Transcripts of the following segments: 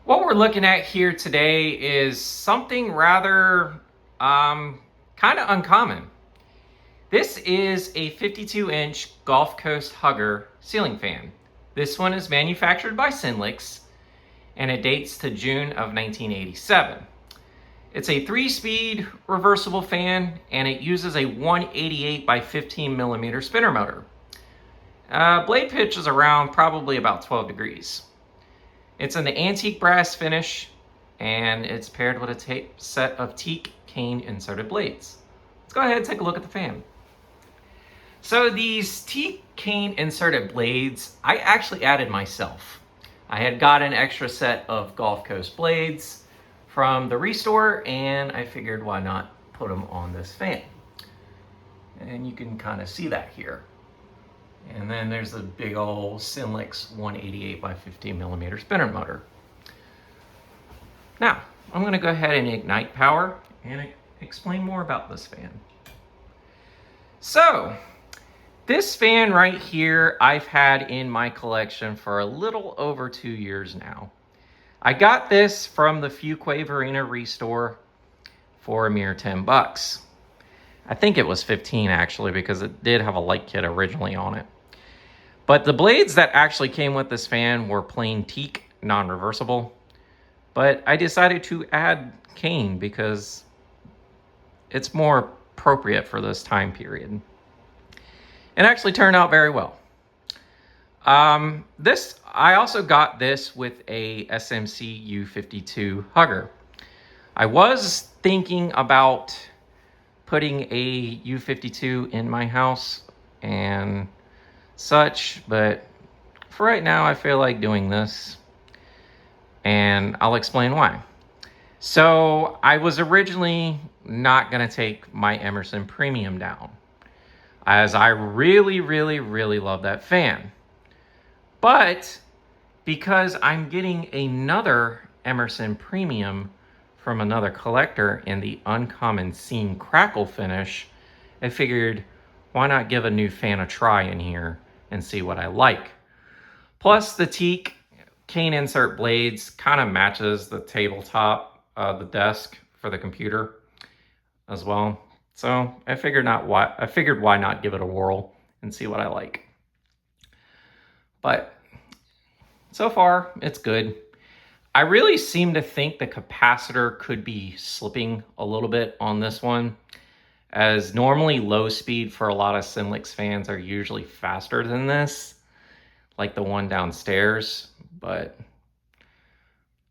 What we're looking at here today is something rather kind of uncommon. This is a 52-inch Gulf Coast Hugger ceiling fan. This one is manufactured by Synlix and it dates to June of 1987. It's a 3-speed reversible fan and it uses a 188 by 15 millimeter spinner motor. Blade pitch is around probably about 12 degrees. It's in the antique brass finish, and it's paired with a set of teak cane inserted blades. Let's go ahead and take a look at the fan. So these teak cane inserted blades, I actually added myself. I had got an extra set of Gulf Coast blades from the Restore, and I figured why not put them on this fan. And you can kind of see that here. And then there's the big old Synlix 188 by 15 millimeter spinner motor. Now, I'm going to go ahead and ignite power and explain more about this fan. So, this fan right here I've had in my collection for a little over 2 years now. I got this from the Fuquay Arena Restore for a mere 10 bucks. I think it was 15 actually, because it did have a light kit originally on it. But the blades that actually came with this fan were plain teak, non-reversible. But I decided to add cane because it's more appropriate for this time period. It actually turned out very well. I also got this with a SMC U52 Hugger. I was thinking about putting a U52 in my house and such, but for right now I feel like doing this, and I'll explain why. So I was originally not going to take my Emerson Premium down, as I really love that fan. But because I'm getting another Emerson Premium from another collector in the Uncommon Scene Crackle finish, I figured why not give a new fan a try in here and see what I like. Plus the teak cane insert blades kind of matches the tabletop, the desk for the computer as well. So I figured why not give it a whirl and see what I like. But so far it's good. I really seem to think the capacitor could be slipping a little bit on this one, as normally low speed for a lot of Synlix fans are usually faster than this, like the one downstairs. But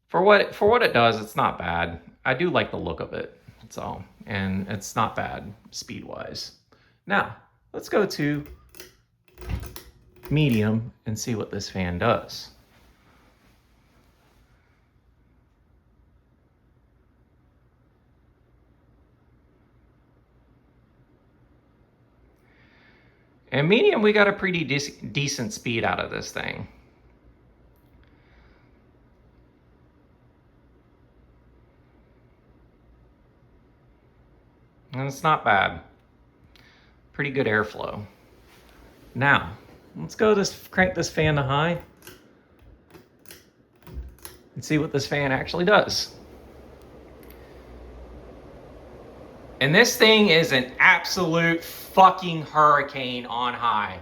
for what it does, it's not bad. I do like the look of it, that's all, and it's not bad speed wise. Now let's go to medium and see what this fan does. And medium, we got a pretty decent speed out of this thing. And it's not bad. Pretty good airflow. Now, let's crank this fan to high and see what this fan actually does. And this thing is an absolute fucking hurricane on high.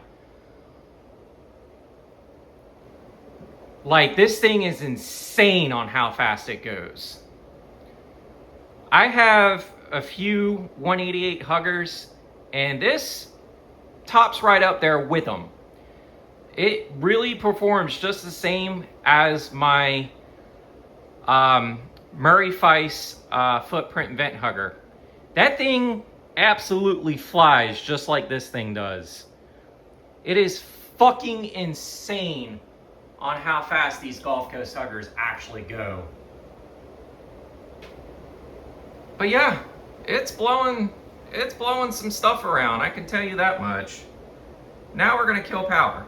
Like, this thing is insane on how fast it goes. I have a few 188 Huggers, and this tops right up there with them. It really performs just the same as my Murray Feist footprint vent hugger. That thing absolutely flies just like this thing does. It is fucking insane on how fast these Gulf Coast Huggers actually go. But yeah, it's blowing some stuff around, I can tell you that much. Now we're gonna kill power.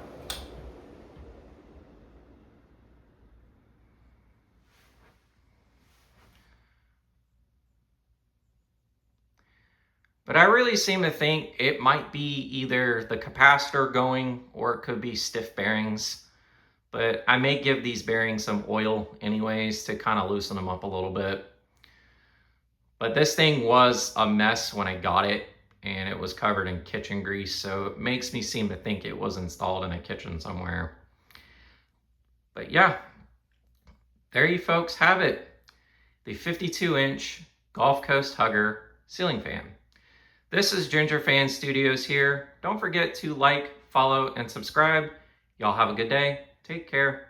But I really seem to think it might be either the capacitor going or it could be stiff bearings. but I may give these bearings some oil anyways to kind of loosen them up a little bit. But this thing was a mess when I got it, and it was covered in kitchen grease, so it makes me seem to think it was installed in a kitchen somewhere. But yeah, there you folks have it. The 52-inch Gulf Coast Hugger ceiling fan. This is Ginger Fan Studios here. Don't forget to like, follow, and subscribe. Y'all have a good day. Take care.